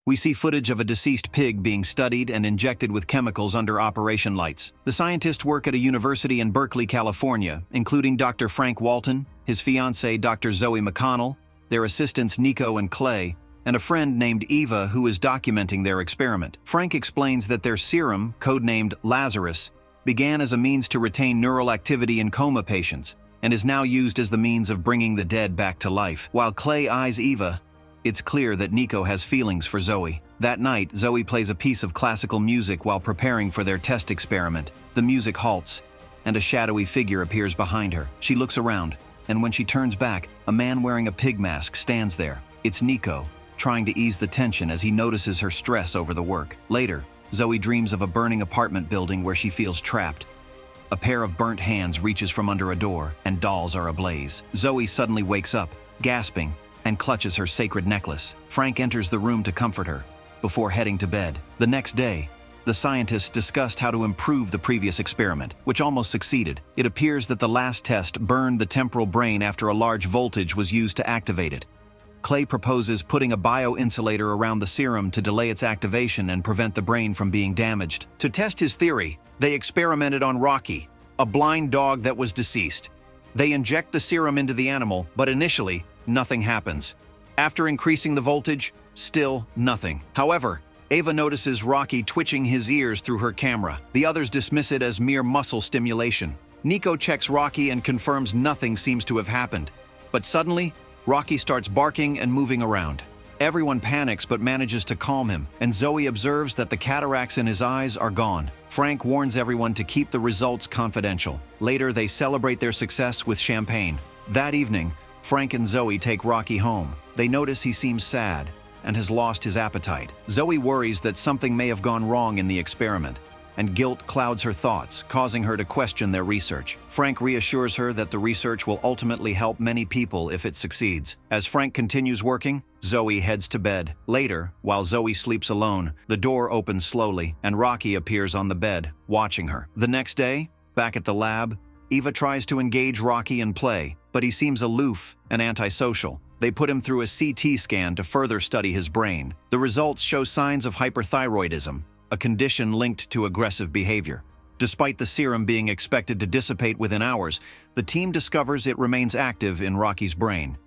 We see footage of a deceased pig being studied and injected with chemicals under operation lights. The scientists work at a university in Berkeley, California, including Dr. Frank Walton, his fiancée Dr. Zoe McConnell, their assistants Nico and Clay, and a friend named Eva who is documenting their experiment. Frank explains that their serum, codenamed Lazarus, began as a means to retain neural activity in coma patients and is now used as the means of bringing the dead back to life. While Clay eyes Eva, it's clear that Nico has feelings for Zoe. That night, Zoe plays a piece of classical music while preparing for their test experiment. The music halts, and a shadowy figure appears behind her. She looks around, and when she turns back, a man wearing a pig mask stands there. It's Nico, trying to ease the tension as he notices her stress over the work. Later, Zoe dreams of a burning apartment building where she feels trapped. A pair of burnt hands reaches from under a door, and dolls are ablaze. Zoe suddenly wakes up, gasping, and clutches her sacred necklace. Frank enters the room to comfort her, before heading to bed. The next day, the scientists discussed how to improve the previous experiment, which almost succeeded. It appears that the last test burned the temporal brain after a large voltage was used to activate it. Clay proposes putting a bioinsulator around the serum to delay its activation and prevent the brain from being damaged. To test his theory, they experimented on Rocky, a blind dog that was deceased. They inject the serum into the animal, but initially, nothing happens. After increasing the voltage, still nothing. However, Ava notices Rocky twitching his ears through her camera. The others dismiss it as mere muscle stimulation. Nico checks Rocky and confirms nothing seems to have happened. But suddenly, Rocky starts barking and moving around. Everyone panics but manages to calm him, and Zoe observes that the cataracts in his eyes are gone. Frank warns everyone to keep the results confidential. Later, they celebrate their success with champagne. That evening, Frank and Zoe take Rocky home. They notice he seems sad and has lost his appetite. Zoe worries that something may have gone wrong in the experiment, and guilt clouds her thoughts, causing her to question their research. Frank reassures her that the research will ultimately help many people if it succeeds. As Frank continues working, Zoe heads to bed. Later, while Zoe sleeps alone, the door opens slowly, and Rocky appears on the bed, watching her. The next day, back at the lab, Eva tries to engage Rocky and play, but he seems aloof and antisocial. They put him through a CT scan to further study his brain. The results show signs of hyperthyroidism, a condition linked to aggressive behavior. Despite the serum being expected to dissipate within hours, the team discovers it remains active in Rocky's brain.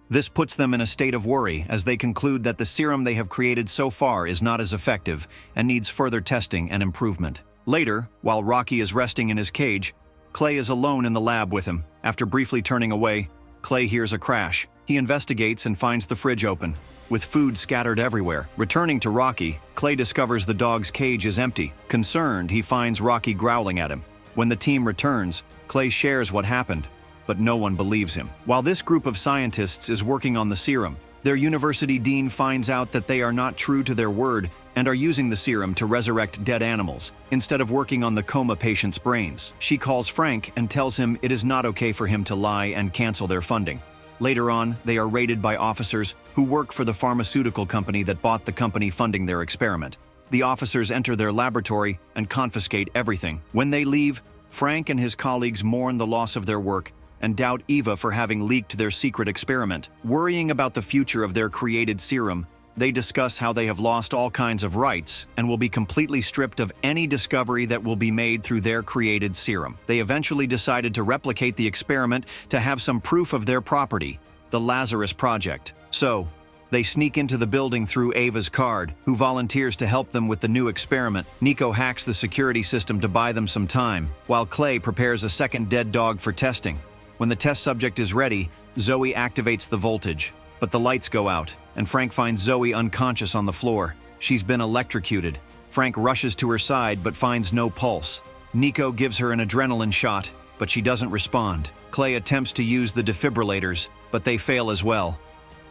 This puts them in a state of worry as they conclude that the serum they have created so far is not as effective and needs further testing and improvement. Later, while Rocky is resting in his cage, Clay is alone in the lab with him. After briefly turning away, Clay hears a crash. He investigates and finds the fridge open, with food scattered everywhere. Returning to Rocky, Clay discovers the dog's cage is empty. Concerned, he finds Rocky growling at him. When the team returns, Clay shares what happened, but no one believes him. While this group of scientists is working on the serum, their university dean finds out that they are not true to their word and are using the serum to resurrect dead animals, instead of working on the coma patient's brains. She calls Frank and tells him it is not okay for him to lie and cancel their funding. Later on, they are raided by officers who work for the pharmaceutical company that bought the company funding their experiment. The officers enter their laboratory and confiscate everything. When they leave, Frank and his colleagues mourn the loss of their work and doubt Eva for having leaked their secret experiment. Worrying about the future of their created serum, they discuss how they have lost all kinds of rights and will be completely stripped of any discovery that will be made through their created serum. They eventually decided to replicate the experiment to have some proof of their property, the Lazarus Project. So, they sneak into the building through Ava's card, who volunteers to help them with the new experiment. Nico hacks the security system to buy them some time, while Clay prepares a second dead dog for testing. When the test subject is ready, Zoe activates the voltage, but the lights go out, and Frank finds Zoe unconscious on the floor. She's been electrocuted. Frank rushes to her side but finds no pulse. Nico gives her an adrenaline shot, but she doesn't respond. Clay attempts to use the defibrillators, but they fail as well.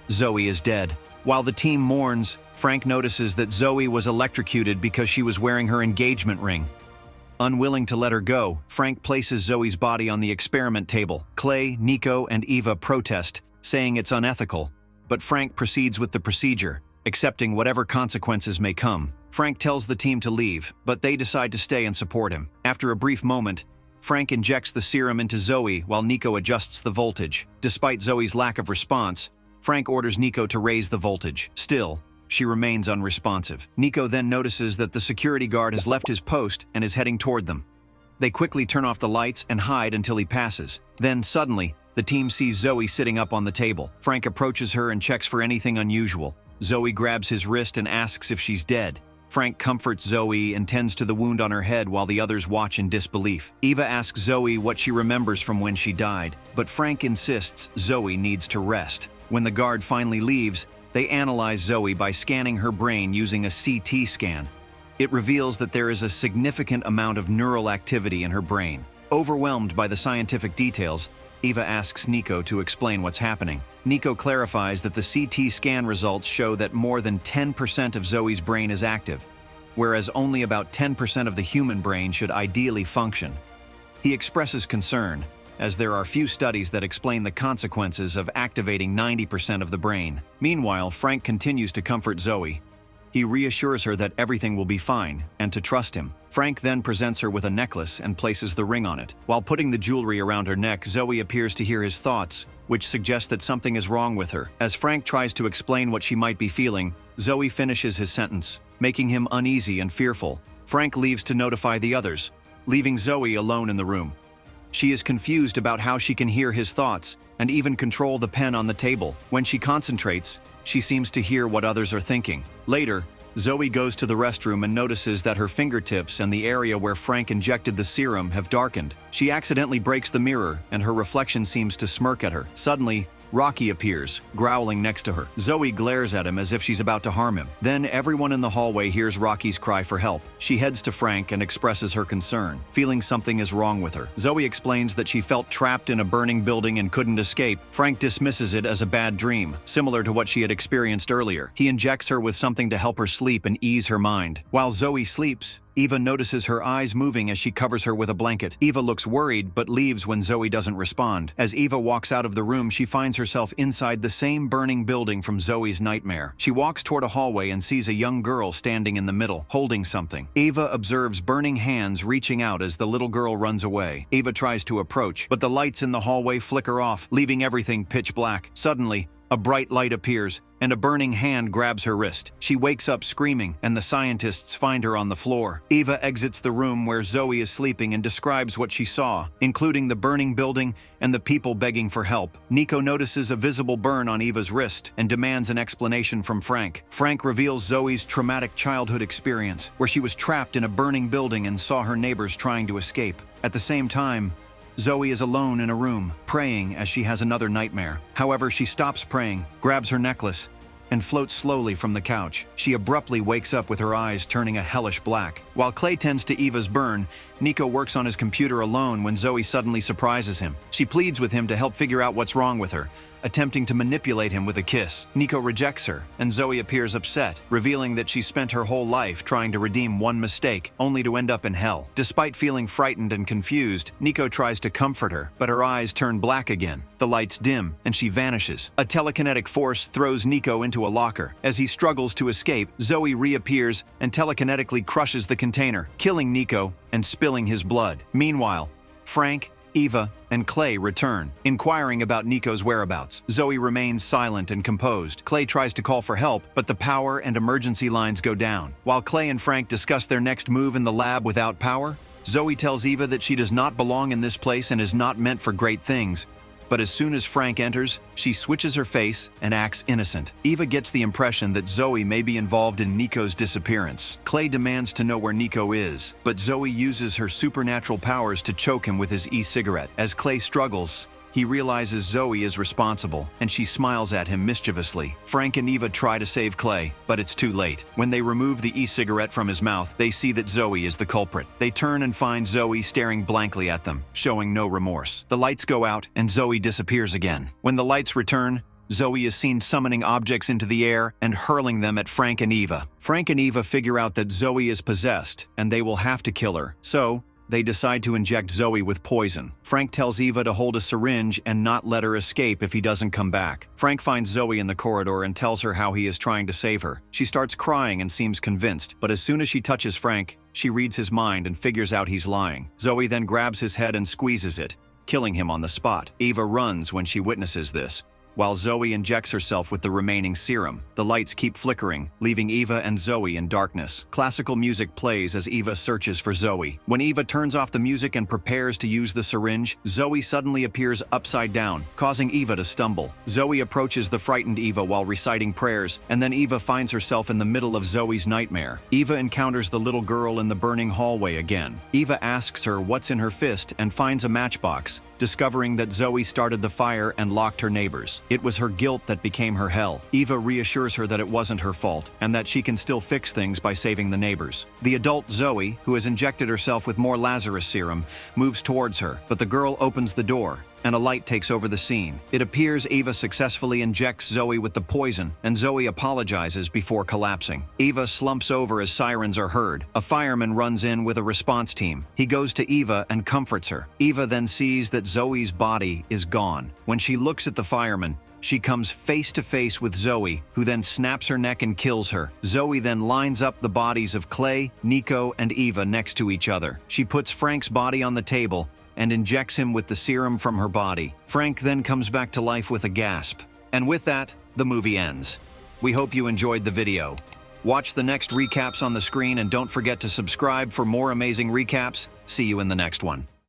Zoe is dead. While the team mourns, Frank notices that Zoe was electrocuted because she was wearing her engagement ring. Unwilling to let her go, Frank places Zoe's body on the experiment table. Clay, Nico, and Eva protest, saying it's unethical, but Frank proceeds with the procedure, accepting whatever consequences may come. Frank tells the team to leave, but they decide to stay and support him. After a brief moment, Frank injects the serum into Zoe while Nico adjusts the voltage. Despite Zoe's lack of response, Frank orders Nico to raise the voltage. Still, she remains unresponsive. Nico then notices that the security guard has left his post and is heading toward them. They quickly turn off the lights and hide until he passes. Then, suddenly, the team sees Zoe sitting up on the table. Frank approaches her and checks for anything unusual. Zoe grabs his wrist and asks if she's dead. Frank comforts Zoe and tends to the wound on her head while the others watch in disbelief. Eva asks Zoe what she remembers from when she died, but Frank insists Zoe needs to rest. When the guard finally leaves, they analyze Zoe by scanning her brain using a CT scan. It reveals that there is a significant amount of neural activity in her brain. Overwhelmed by the scientific details, Eva asks Nico to explain what's happening. Nico clarifies that the CT scan results show that more than 10% of Zoe's brain is active, whereas only about 10% of the human brain should ideally function. He expresses concern, as there are few studies that explain the consequences of activating 90% of the brain. Meanwhile, Frank continues to comfort Zoe. He reassures her that everything will be fine and to trust him. Frank then presents her with a necklace and places the ring on it. While putting the jewelry around her neck, Zoe appears to hear his thoughts, which suggests that something is wrong with her. As Frank tries to explain what she might be feeling, Zoe finishes his sentence, making him uneasy and fearful. Frank leaves to notify the others, leaving Zoe alone in the room. She is confused about how she can hear his thoughts and even control the pen on the table. When she concentrates, she seems to hear what others are thinking. Later, Zoe goes to the restroom and notices that her fingertips and the area where Frank injected the serum have darkened. She accidentally breaks the mirror, and her reflection seems to smirk at her. Suddenly, Rocky appears, growling next to her. Zoe glares at him as if she's about to harm him. Then everyone in the hallway hears Rocky's cry for help. She heads to Frank and expresses her concern, feeling something is wrong with her. Zoe explains that she felt trapped in a burning building and couldn't escape. Frank dismisses it as a bad dream, similar to what she had experienced earlier. He injects her with something to help her sleep and ease her mind. While Zoe sleeps, Eva notices her eyes moving as she covers her with a blanket. Eva looks worried but leaves when Zoe doesn't respond. As Eva walks out of the room, she finds herself inside the same burning building from Zoe's nightmare. She walks toward a hallway and sees a young girl standing in the middle, holding something. Eva observes burning hands reaching out as the little girl runs away. Eva tries to approach, but the lights in the hallway flicker off, leaving everything pitch black. Suddenly, a bright light appears, and a burning hand grabs her wrist. She wakes up screaming, and the scientists find her on the floor. Eva exits the room where Zoe is sleeping and describes what she saw, including the burning building and the people begging for help. Nico notices a visible burn on Eva's wrist and demands an explanation from Frank. Frank reveals Zoe's traumatic childhood experience, where she was trapped in a burning building and saw her neighbors trying to escape. At the same time, Zoe is alone in a room, praying as she has another nightmare. However, she stops praying, grabs her necklace, and floats slowly from the couch. She abruptly wakes up with her eyes turning a hellish black. While Clay tends to Eva's burn, Nico works on his computer alone when Zoe suddenly surprises him. She pleads with him to help figure out what's wrong with her, attempting to manipulate him with a kiss. Nico rejects her, and Zoe appears upset, revealing that she spent her whole life trying to redeem one mistake, only to end up in hell. Despite feeling frightened and confused, Nico tries to comfort her, but her eyes turn black again. The lights dim, and she vanishes. A telekinetic force throws Nico into a locker. As he struggles to escape, Zoe reappears and telekinetically crushes the container, killing Nico and spilling his blood. Meanwhile, Frank, Eva, and Clay return, inquiring about Nico's whereabouts. Zoe remains silent and composed. Clay tries to call for help, but the power and emergency lines go down. While Clay and Frank discuss their next move in the lab without power, Zoe tells Eva that she does not belong in this place and is not meant for great things. But as soon as Frank enters, she switches her face and acts innocent. Eva gets the impression that Zoe may be involved in Nico's disappearance. Clay demands to know where Nico is, but Zoe uses her supernatural powers to choke him with his e-cigarette. As Clay struggles, he realizes Zoe is responsible, and she smiles at him mischievously. Frank and Eva try to save Clay, but it's too late. When they remove the e-cigarette from his mouth, they see that Zoe is the culprit. They turn and find Zoe staring blankly at them, showing no remorse. The lights go out, and Zoe disappears again. When the lights return, Zoe is seen summoning objects into the air and hurling them at Frank and Eva. Frank and Eva figure out that Zoe is possessed, and they will have to kill her. So, they decide to inject Zoe with poison. Frank tells Eva to hold a syringe and not let her escape if he doesn't come back. Frank finds Zoe in the corridor and tells her how he is trying to save her. She starts crying and seems convinced, but as soon as she touches Frank, she reads his mind and figures out he's lying. Zoe then grabs his head and squeezes it, killing him on the spot. Eva runs when she witnesses this, while Zoe injects herself with the remaining serum. The lights keep flickering, leaving Eva and Zoe in darkness. Classical music plays as Eva searches for Zoe. When Eva turns off the music and prepares to use the syringe, Zoe suddenly appears upside down, causing Eva to stumble. Zoe approaches the frightened Eva while reciting prayers, and then Eva finds herself in the middle of Zoe's nightmare. Eva encounters the little girl in the burning hallway again. Eva asks her what's in her fist and finds a matchbox, discovering that Zoe started the fire and locked her neighbors. It was her guilt that became her hell. Eva reassures her that it wasn't her fault, and that she can still fix things by saving the neighbors. The adult Zoe, who has injected herself with more Lazarus serum, moves towards her, but the girl opens the door, and a light takes over the scene. It appears Eva successfully injects Zoe with the poison, and Zoe apologizes before collapsing. Eva slumps over as sirens are heard. A fireman runs in with a response team. He goes to Eva and comforts her. Eva then sees that Zoe's body is gone. When she looks at the fireman, she comes face to face with Zoe, who then snaps her neck and kills her. Zoe then lines up the bodies of Clay, Nico, and Eva next to each other. She puts Frank's body on the table and injects him with the serum from her body. Frank then comes back to life with a gasp. And with that, the movie ends. We hope you enjoyed the video. Watch the next recaps on the screen and don't forget to subscribe for more amazing recaps. See you in the next one.